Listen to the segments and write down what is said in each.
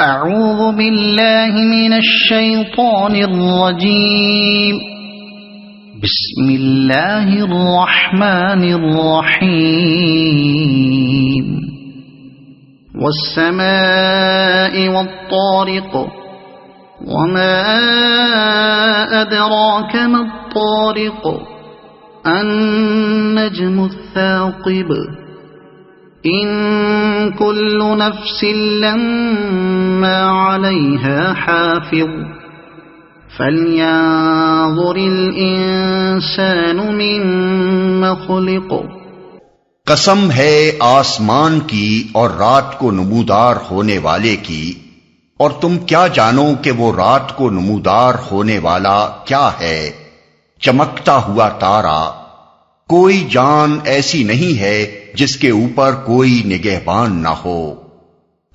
اعوذ باللہ من الشیطان الرجیم بسم اللہ الرحمن الرحیم والسماء والطارق وما أدراك ما الطارق النجم الثاقب إن كل نفس لما عليها حافظ فلينظر الإنسان مما خلق قسم ہے آسمان کی اور رات کو نمودار ہونے والے کی، اور تم کیا جانو کہ وہ رات کو نمودار ہونے والا کیا ہے؟ چمکتا ہوا تارا۔ کوئی جان ایسی نہیں ہے جس کے اوپر کوئی نگہبان نہ ہو۔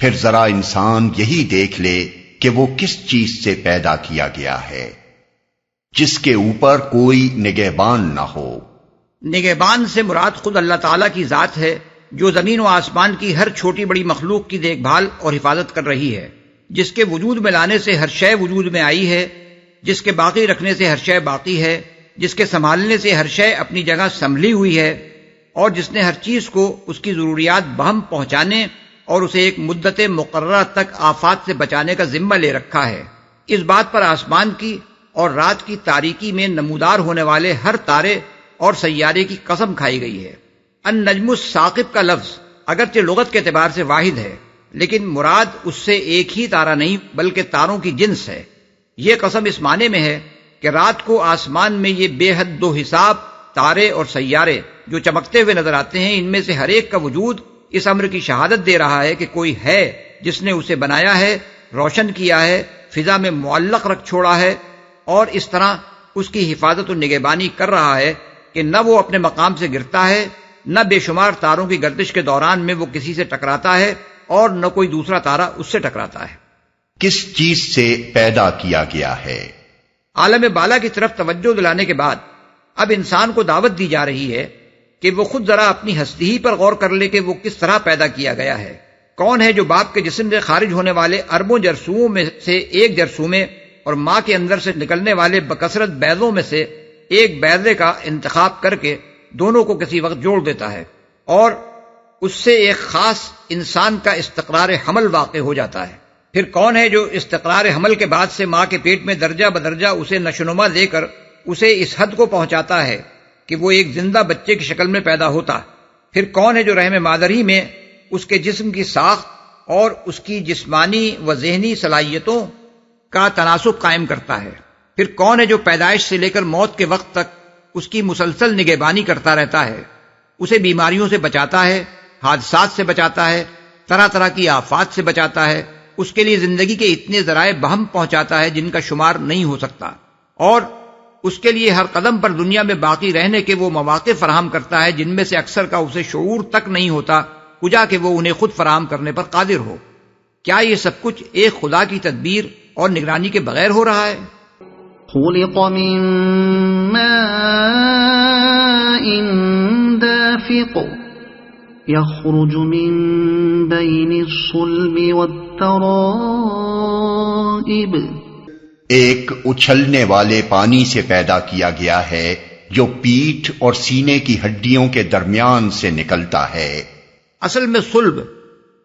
پھر ذرا انسان یہی دیکھ لے کہ وہ کس چیز سے پیدا کیا گیا ہے جس کے اوپر کوئی نگہبان نہ ہو۔ نگہبان سے مراد خود اللہ تعالیٰ کی ذات ہے، جو زمین و آسمان کی ہر چھوٹی بڑی مخلوق کی دیکھ بھال اور حفاظت کر رہی ہے، جس کے وجود میں لانے سے ہر شے وجود میں آئی ہے، جس کے باقی رکھنے سے ہر شے باقی ہے، جس کے سنبھالنے سے ہر شے اپنی جگہ سنبھلی ہوئی ہے، اور جس نے ہر چیز کو اس کی ضروریات بہم پہنچانے اور اسے ایک مدت مقررہ تک آفات سے بچانے کا ذمہ لے رکھا ہے۔ اس بات پر آسمان کی اور رات کی تاریکی میں نمودار ہونے والے ہر تارے اور سیارے کی قسم کھائی گئی ہے۔ النجم الثاقب کا لفظ اگرچہ لغت کے اعتبار سے واحد ہے، لیکن مراد اس سے ایک ہی تارہ نہیں بلکہ تاروں کی جنس ہے۔ یہ قسم اس معنی میں ہے کہ رات کو آسمان میں یہ بے حد دو حساب تارے اور سیارے جو چمکتے ہوئے نظر آتے ہیں، ان میں سے ہر ایک کا وجود اس امر کی شہادت دے رہا ہے کہ کوئی ہے جس نے اسے بنایا ہے، روشن کیا ہے، فضا میں معلق رکھ چھوڑا ہے، اور اس طرح اس کی حفاظت و نگہبانی کر رہا ہے کہ نہ وہ اپنے مقام سے گرتا ہے، نہ بے شمار تاروں کی گردش کے دوران میں وہ کسی سے ٹکراتا ہے، اور نہ کوئی دوسرا تارا اس سے ٹکراتا ہے۔ کس چیز سے پیدا کیا گیا ہے؟ عالم بالا کی طرف توجہ دلانے کے بعد اب انسان کو دعوت دی جا رہی ہے کہ وہ خود ذرا اپنی ہستی ہی پر غور کر لے کہ وہ کس طرح پیدا کیا گیا ہے۔ کون ہے جو باپ کے جسم سے خارج ہونے والے اربوں جرثوموں میں سے ایک جرثومے اور ماں کے اندر سے نکلنے والے بکثرت بیضوں میں سے ایک بیضے کا انتخاب کر کے دونوں کو کسی وقت جوڑ دیتا ہے، اور اس سے ایک خاص انسان کا استقرار حمل واقع ہو جاتا ہے۔ پھر کون ہے جو استقرار حمل کے بعد سے ماں کے پیٹ میں درجہ بدرجہ اسے نشوونما دے کر اسے اس حد کو پہنچاتا ہے کہ وہ ایک زندہ بچے کی شکل میں پیدا ہوتا؟ پھر کون ہے جو رحم مادری میں اس کے جسم کی ساخت اور اس کی جسمانی و ذہنی صلاحیتوں کا تناسب قائم کرتا ہے؟ پھر کون ہے جو پیدائش سے لے کر موت کے وقت تک اس کی مسلسل نگہبانی کرتا رہتا ہے، اسے بیماریوں سے بچاتا ہے، حادثات سے بچاتا ہے، طرح طرح کی آفات سے بچاتا ہے، اس کے لیے زندگی کے اتنے ذرائع بہم پہنچاتا ہے جن کا شمار نہیں ہو سکتا، اور اس کے لیے ہر قدم پر دنیا میں باقی رہنے کے وہ مواقع فراہم کرتا ہے جن میں سے اکثر کا اسے شعور تک نہیں ہوتا، کجا کہ وہ انہیں خود فراہم کرنے پر قادر ہو۔ کیا یہ سب کچھ ایک خدا کی تدبیر اور نگرانی کے بغیر ہو رہا ہے؟ خلق من ماء دافق يخرج من بين الصلب والترائب ایک اچھلنے والے پانی سے پیدا کیا گیا ہے جو پیٹھ اور سینے کی ہڈیوں کے درمیان سے نکلتا ہے۔ اصل میں صلب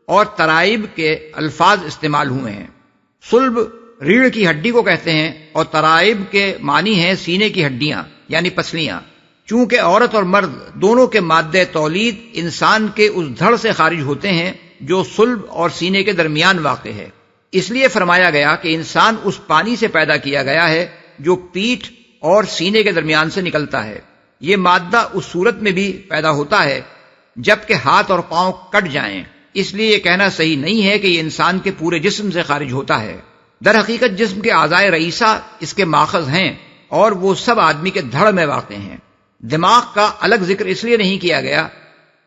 اور ترائب کے الفاظ استعمال ہوئے ہیں۔ صلب ریڑھ کی ہڈی کو کہتے ہیں، اور ترائب کے معنی ہیں سینے کی ہڈیاں یعنی پسلیاں۔ چونکہ عورت اور مرد دونوں کے مادہ تولید انسان کے اس دھڑ سے خارج ہوتے ہیں جو صلب اور سینے کے درمیان واقع ہے، اس لیے فرمایا گیا کہ انسان اس پانی سے پیدا کیا گیا ہے جو پیٹھ اور سینے کے درمیان سے نکلتا ہے۔ یہ مادہ اس صورت میں بھی پیدا ہوتا ہے جبکہ ہاتھ اور پاؤں کٹ جائیں، اس لیے یہ کہنا صحیح نہیں ہے کہ یہ انسان کے پورے جسم سے خارج ہوتا ہے۔ در حقیقت جسم کے اعضائے رئیسہ اس کے ماخذ ہیں، اور وہ سب آدمی کے دھڑ میں واقع ہیں۔ دماغ کا الگ ذکر اس لیے نہیں کیا گیا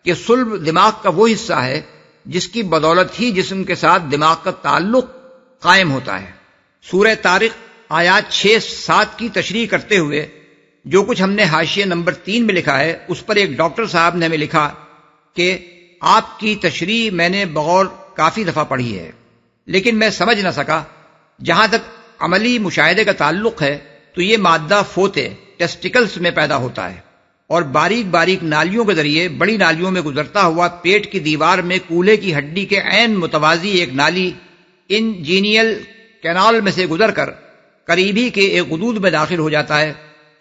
کہ صلب دماغ کا وہ حصہ ہے جس کی بدولت ہی جسم کے ساتھ دماغ کا تعلق قائم ہوتا ہے۔ سورہ طارق آیات 6-7 کی تشریح کرتے ہوئے جو کچھ ہم نے حاشیہ نمبر 3 میں لکھا ہے، اس پر ایک ڈاکٹر صاحب نے ہمیں لکھا کہ آپ کی تشریح میں نے بغور کافی دفعہ پڑھی ہے، لیکن میں سمجھ نہ سکا۔ جہاں تک عملی مشاہدے کا تعلق ہے تو یہ مادہ فوتے ٹیسٹیکلز میں پیدا ہوتا ہے اور باریک باریک نالیوں کے ذریعے بڑی نالیوں میں گزرتا ہوا پیٹ کی دیوار میں کولے کی ہڈی کے عین متوازی ایک نالی انجینیل کینال میں سے گزر کر قریبی کے ایک غدود میں داخل ہو جاتا ہے۔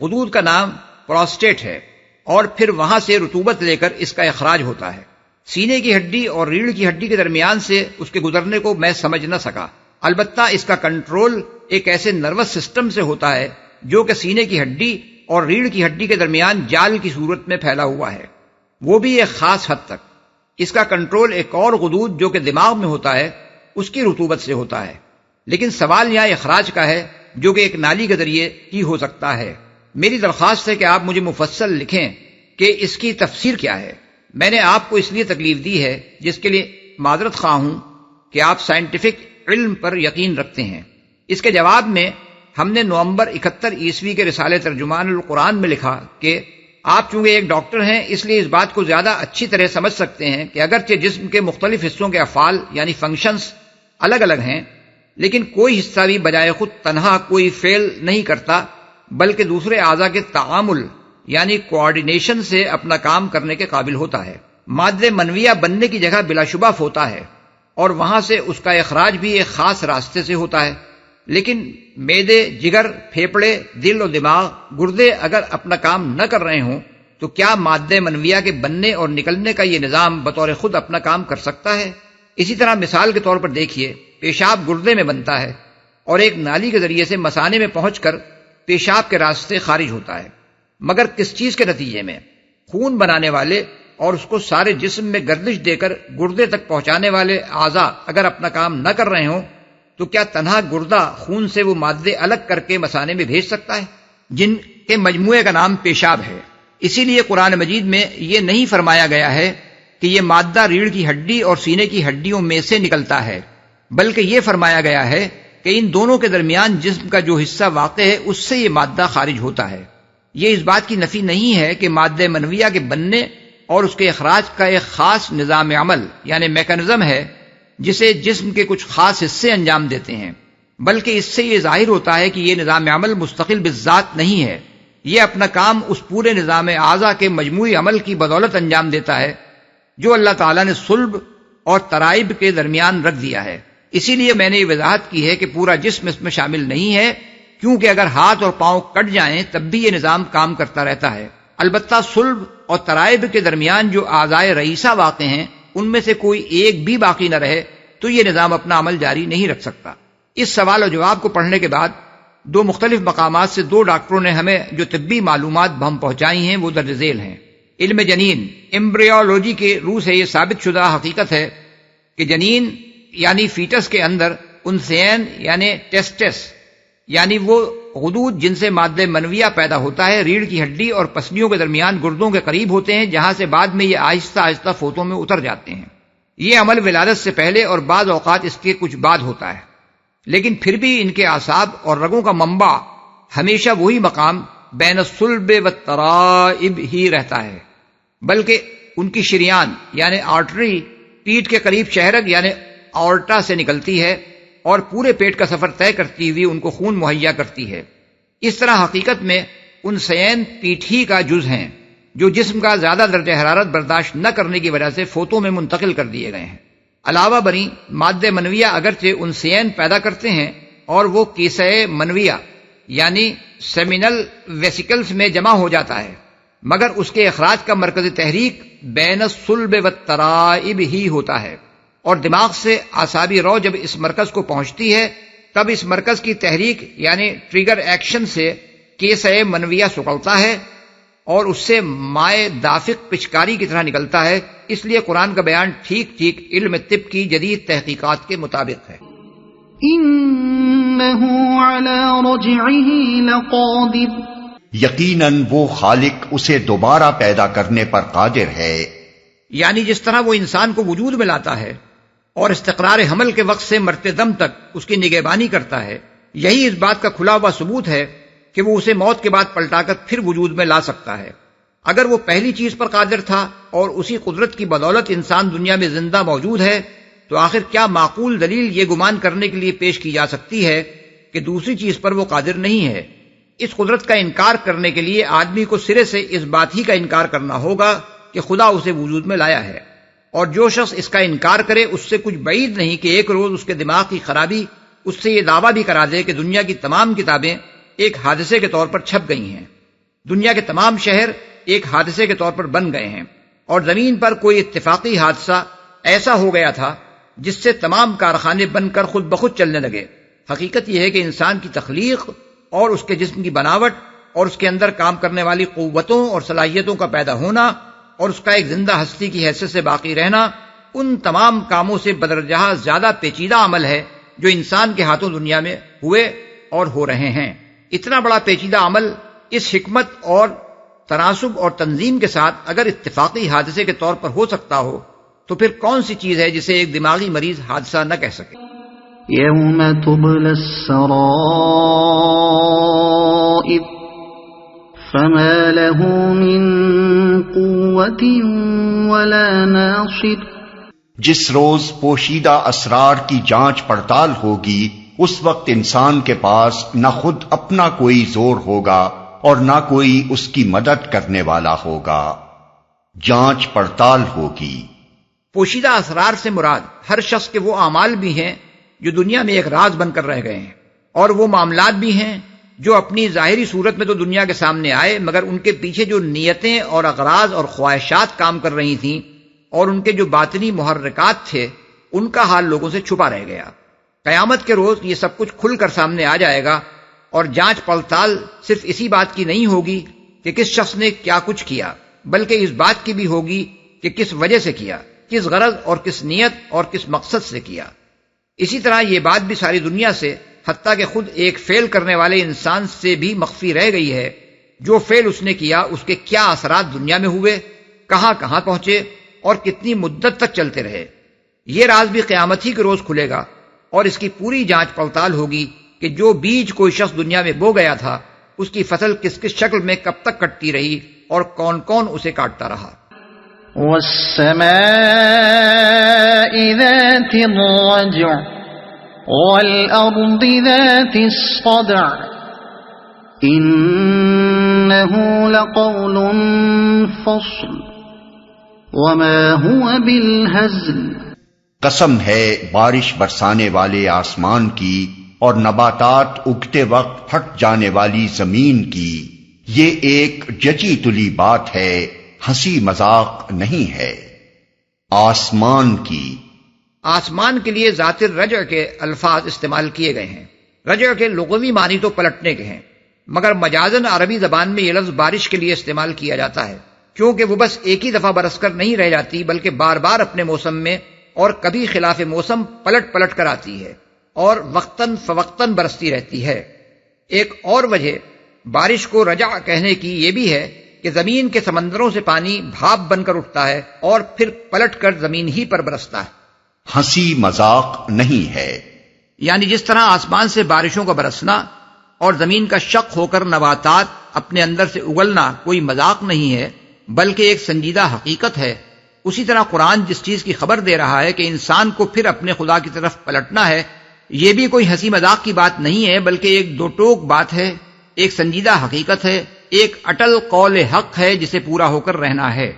غدود کا نام پروسٹیٹ ہے اور پھر وہاں سے رطوبت لے کر اس کا اخراج ہوتا ہے۔ سینے کی ہڈی اور ریڑھ کی ہڈی کے درمیان سے اس کے گزرنے کو میں سمجھ نہ سکا۔ البتہ اس کا کنٹرول ایک ایسے نروس سسٹم سے ہوتا ہے جو کہ سینے کی ہڈی اور ریڑھ کی ہڈی کے درمیان جال کی صورت میں پھیلا ہوا ہے، وہ بھی ایک خاص حد تک۔ اس کا کنٹرول ایک اور غدود جو کہ دماغ میں ہوتا ہے اس کی رطوبت سے ہوتا ہے۔ لیکن سوال یہاں اخراج کا ہے جو کہ ایک نالی کے ذریعے ہی ہو سکتا ہے۔ میری درخواست ہے کہ آپ مجھے مفصل لکھیں کہ اس کی تفسیر کیا ہے۔ میں نے آپ کو اس لیے تکلیف دی ہے جس کے لیے معذرت خواہ ہوں کہ آپ سائنٹیفک علم پر یقین رکھتے ہیں۔ اس کے جواب میں ہم نے نومبر 71 عیسوی کے رسالے ترجمان القرآن میں لکھا کہ آپ چونکہ ایک ڈاکٹر ہیں اس لیے اس بات کو زیادہ اچھی طرح سمجھ سکتے ہیں کہ اگرچہ جسم کے مختلف حصوں کے افعال یعنی فنکشنز الگ الگ ہیں، لیکن کوئی حصہ بھی بجائے خود تنہا کوئی فعل نہیں کرتا، بلکہ دوسرے اعضاء کے تعامل یعنی کوآرڈینیشن سے اپنا کام کرنے کے قابل ہوتا ہے۔ مادہ منویہ بننے کی جگہ بلا شبہ ہوتا ہے اور وہاں سے اس کا اخراج بھی ایک خاص راستے سے ہوتا ہے، لیکن معدے، جگر، پھیپھڑے، دل اور دماغ، گردے اگر اپنا کام نہ کر رہے ہوں تو کیا مادہ منویہ کے بننے اور نکلنے کا یہ نظام بطور خود اپنا کام کر سکتا ہے؟ اسی طرح مثال کے طور پر دیکھیے، پیشاب گردے میں بنتا ہے اور ایک نالی کے ذریعے سے مثانے میں پہنچ کر پیشاب کے راستے خارج ہوتا ہے، مگر کس چیز کے نتیجے میں؟ خون بنانے والے اور اس کو سارے جسم میں گردش دے کر گردے تک پہنچانے والے اعضاء اگر اپنا کام نہ کر رہے ہوں تو کیا تنہا گردہ خون سے وہ مادے الگ کر کے مثانے میں بھیج سکتا ہے جن کے مجموعے کا نام پیشاب ہے؟ اسی لیے قرآن مجید میں یہ نہیں فرمایا گیا ہے کہ یہ مادہ ریڑھ کی ہڈی اور سینے کی ہڈیوں میں سے نکلتا ہے، بلکہ یہ فرمایا گیا ہے کہ ان دونوں کے درمیان جسم کا جو حصہ واقع ہے اس سے یہ مادہ خارج ہوتا ہے۔ یہ اس بات کی نفی نہیں ہے کہ مادہ منویہ کے بننے اور اس کے اخراج کا ایک خاص نظام عمل یعنی میکانزم ہے جسے جسم کے کچھ خاص حصے انجام دیتے ہیں، بلکہ اس سے یہ ظاہر ہوتا ہے کہ یہ نظام عمل مستقل بالذات نہیں ہے، یہ اپنا کام اس پورے نظام اعضاء کے مجموعی عمل کی بدولت انجام دیتا ہے جو اللہ تعالیٰ نے صلب اور ترائب کے درمیان رکھ دیا ہے۔ اسی لیے میں نے یہ وضاحت کی ہے کہ پورا جسم اس میں شامل نہیں ہے، کیونکہ اگر ہاتھ اور پاؤں کٹ جائیں تب بھی یہ نظام کام کرتا رہتا ہے۔ البتہ صلب اور ترائب کے درمیان جو اعضاء رئیسہ واقع ہیں ان میں سے کوئی ایک بھی باقی نہ رہے تو یہ نظام اپنا عمل جاری نہیں رکھ سکتا۔ اس سوال و جواب کو پڑھنے کے بعد دو مختلف مقامات سے دو ڈاکٹروں نے ہمیں جو طبی معلومات ہم پہنچائی ہیں وہ درج ذیل ہیں۔ علم جنین ایمبریولوجی کے روح سے یہ ثابت شدہ حقیقت ہے کہ جنین یعنی فیٹس کے اندر انثیین یعنی ٹیسٹس یعنی وہ غدود جن سے مادہ منویہ پیدا ہوتا ہے ریڑھ کی ہڈی اور پسلیوں کے درمیان گردوں کے قریب ہوتے ہیں، جہاں سے بعد میں یہ آہستہ آہستہ فوتوں میں اتر جاتے ہیں۔ یہ عمل ولادت سے پہلے اور بعض اوقات اس کے کچھ بعد ہوتا ہے، لیکن پھر بھی ان کے اعصاب اور رگوں کا منبع ہمیشہ وہی مقام بین الصلب والترائب ہی رہتا ہے، بلکہ ان کی شریان یعنی آرٹری پیٹ کے قریب شہرگ یعنی آورٹا سے نکلتی ہے اور پورے پیٹ کا سفر طے کرتی ہوئی ان کو خون مہیا کرتی ہے۔ اس طرح حقیقت میں انثیین پیٹ ہی کا جز ہیں جو جسم کا زیادہ درجہ حرارت برداشت نہ کرنے کی وجہ سے فوتوں میں منتقل کر دیے گئے ہیں۔ علاوہ بری مادہ منویہ اگرچہ انثیین پیدا کرتے ہیں اور وہ کیسہ منویہ یعنی سیمینل ویسیکلز میں جمع ہو جاتا ہے، مگر اس کے اخراج کا مرکز تحریک بین الصلب والترائب ہی ہوتا ہے، اور دماغ سے اعصابی رو جب اس مرکز کو پہنچتی ہے تب اس مرکز کی تحریک یعنی ٹریگر ایکشن سے کیسہ منویہ سکڑتا ہے اور اس سے مائع دافق پچکاری کی طرح نکلتا ہے۔ اس لیے قرآن کا بیان ٹھیک ٹھیک علم طب کی جدید تحقیقات کے مطابق ہے۔ إنه على رجعه لقادر، یقیناً وہ خالق اسے دوبارہ پیدا کرنے پر قادر ہے۔ یعنی جس طرح وہ انسان کو وجود میں لاتا ہے اور استقرار حمل کے وقت سے مرتے دم تک اس کی نگہبانی کرتا ہے، یہی اس بات کا کھلا ہوا ثبوت ہے کہ وہ اسے موت کے بعد پلٹا کر پھر وجود میں لا سکتا ہے۔ اگر وہ پہلی چیز پر قادر تھا اور اسی قدرت کی بدولت انسان دنیا میں زندہ موجود ہے تو آخر کیا معقول دلیل یہ گمان کرنے کے لیے پیش کی جا سکتی ہے کہ دوسری چیز پر وہ قادر نہیں ہے؟ اس قدرت کا انکار کرنے کے لیے آدمی کو سرے سے اس بات ہی کا انکار کرنا ہوگا کہ خدا اسے وجود میں لایا ہے، اور جو شخص اس کا انکار کرے اس سے کچھ بعید نہیں کہ ایک روز اس کے دماغ کی خرابی اس سے یہ دعویٰ بھی کرا دے کہ دنیا کی تمام کتابیں ایک حادثے کے طور پر چھپ گئی ہیں، دنیا کے تمام شہر ایک حادثے کے طور پر بن گئے ہیں، اور زمین پر کوئی اتفاقی حادثہ ایسا ہو گیا تھا جس سے تمام کارخانے بن کر خود بخود چلنے لگے۔ حقیقت یہ ہے کہ انسان کی تخلیق اور اس کے جسم کی بناوٹ اور اس کے اندر کام کرنے والی قوتوں اور صلاحیتوں کا پیدا ہونا اور اس کا ایک زندہ ہستی کی حیثیت سے باقی رہنا ان تمام کاموں سے بدرجہ زیادہ پیچیدہ عمل ہے جو انسان کے ہاتھوں دنیا میں ہوئے اور ہو رہے ہیں۔ اتنا بڑا پیچیدہ عمل اس حکمت اور تناسب اور تنظیم کے ساتھ اگر اتفاقی حادثے کے طور پر ہو سکتا ہو تو پھر کون سی چیز ہے جسے ایک دماغی مریض حادثہ نہ کہہ سکے؟ يوم تبلى السرائر فما له من قوة ولا ناصر۔ جس روز پوشیدہ اسرار کی جانچ پڑتال ہوگی اس وقت انسان کے پاس نہ خود اپنا کوئی زور ہوگا اور نہ کوئی اس کی مدد کرنے والا ہوگا۔ جانچ پڑتال ہوگی۔ پوشیدہ اسرار سے مراد ہر شخص کے وہ اعمال بھی ہیں جو دنیا میں ایک راز بن کر رہ گئے ہیں، اور وہ معاملات بھی ہیں جو اپنی ظاہری صورت میں تو دنیا کے سامنے آئے مگر ان کے پیچھے جو نیتیں اور اغراض اور خواہشات کام کر رہی تھیں اور ان کے جو باطنی محرکات تھے ان کا حال لوگوں سے چھپا رہ گیا۔ قیامت کے روز یہ سب کچھ کھل کر سامنے آ جائے گا، اور جانچ پڑتال صرف اسی بات کی نہیں ہوگی کہ کس شخص نے کیا کچھ کیا، بلکہ اس بات کی بھی ہوگی کہ کس وجہ سے کیا، کس غرض اور کس نیت اور کس مقصد سے کیا۔ اسی طرح یہ بات بھی ساری دنیا سے حتیٰ کہ خود ایک فعل کرنے والے انسان سے بھی مخفی رہ گئی ہے، جو فعل اس نے کیا اس کے کیا اثرات دنیا میں ہوئے، کہاں کہاں پہنچے اور کتنی مدت تک چلتے رہے۔ یہ راز بھی قیامت ہی کے روز کھلے گا، اور اس کی پوری جانچ پڑتال ہوگی کہ جو بیج کوئی شخص دنیا میں بو گیا تھا اس کی فصل کس کس شکل میں کب تک کٹتی رہی اور کون کون اسے کاٹتا رہا۔ والسماء ذات الرجع والأرض ذات الصدع إنه لقول فصل وما هو بالهزل۔ قسم ہے بارش برسانے والے آسمان کی اور نباتات اگتے وقت پھٹ جانے والی زمین کی، یہ ایک جچی تلی بات ہے، ہنسی مذاق نہیں ہے۔ آسمان کی، آسمان کے لیے ذات الرجع کے الفاظ استعمال کیے گئے ہیں۔ رجع کے لغوی معنی تو پلٹنے کے ہیں، مگر مجازن عربی زبان میں یہ لفظ بارش کے لیے استعمال کیا جاتا ہے، کیونکہ وہ بس ایک ہی دفعہ برس کر نہیں رہ جاتی بلکہ بار بار اپنے موسم میں اور کبھی خلاف موسم پلٹ پلٹ کر آتی ہے اور وقتاً فوقتاً برستی رہتی ہے۔ ایک اور وجہ بارش کو رجع کہنے کی یہ بھی ہے کہ زمین کے سمندروں سے پانی بھاپ بن کر اٹھتا ہے اور پھر پلٹ کر زمین ہی پر برستا ہے۔ ہنسی مذاق نہیں ہے، یعنی جس طرح آسمان سے بارشوں کا برسنا اور زمین کا شق ہو کر نباتات اپنے اندر سے اگلنا کوئی مذاق نہیں ہے بلکہ ایک سنجیدہ حقیقت ہے، اسی طرح قرآن جس چیز کی خبر دے رہا ہے کہ انسان کو پھر اپنے خدا کی طرف پلٹنا ہے، یہ بھی کوئی ہنسی مذاق کی بات نہیں ہے بلکہ ایک دو ٹوک بات ہے، ایک سنجیدہ حقیقت ہے، ایک اٹل قول حق ہے جسے پورا ہو کر رہنا ہے۔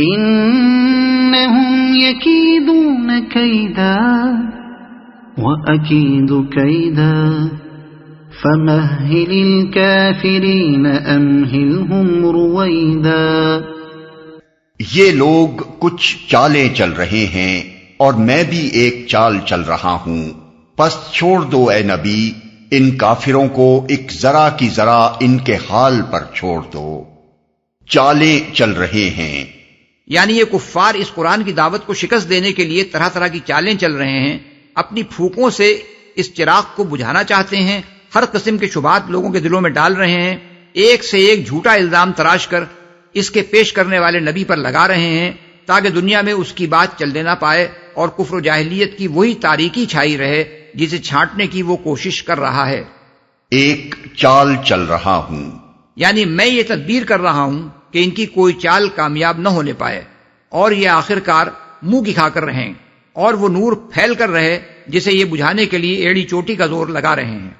انہم یکیدون کیدا وَأَكِيدُ كَيْدًا فَمَهِّلِ الْكَافِرِينَ أَمْهِلْهُمْ رُوَيْدًا۔ یہ لوگ کچھ چالیں چل رہے ہیں اور میں بھی ایک چال چل رہا ہوں، پس چھوڑ دو اے نبی ان کافروں کو ایک ذرا کی ذرا ان کے حال پر چھوڑ دو۔ چالیں چل رہے ہیں، یعنی یہ کفار اس قرآن کی دعوت کو شکست دینے کے لیے طرح طرح کی چالیں چل رہے ہیں، اپنی پھونکوں سے اس چراغ کو بجھانا چاہتے ہیں، ہر قسم کے شبہات لوگوں کے دلوں میں ڈال رہے ہیں، ایک سے ایک جھوٹا الزام تراش کر اس کے پیش کرنے والے نبی پر لگا رہے ہیں تاکہ دنیا میں اس کی بات چلنے نہ پائے اور کفر و جاہلیت کی وہی تاریکی چھائی رہے جسے چھانٹنے کی وہ کوشش کر رہا ہے۔ ایک چال چل رہا ہوں، یعنی میں یہ تدبیر کر رہا ہوں کہ ان کی کوئی چال کامیاب نہ ہونے پائے اور یہ آخر کار منہ دکھا کر رہیں، اور وہ نور پھیل کر رہے جسے یہ بجھانے کے لیے ایڑی چوٹی کا زور لگا رہے ہیں۔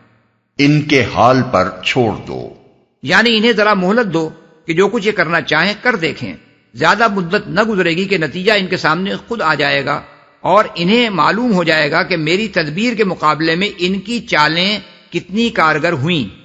ان کے حال پر چھوڑ دو، یعنی انہیں ذرا مہلت دو کہ جو کچھ یہ کرنا چاہیں کر دیکھیں، زیادہ مدت نہ گزرے گی کہ نتیجہ ان کے سامنے خود آ جائے گا اور انہیں معلوم ہو جائے گا کہ میری تدبیر کے مقابلے میں ان کی چالیں کتنی کارگر ہوئیں۔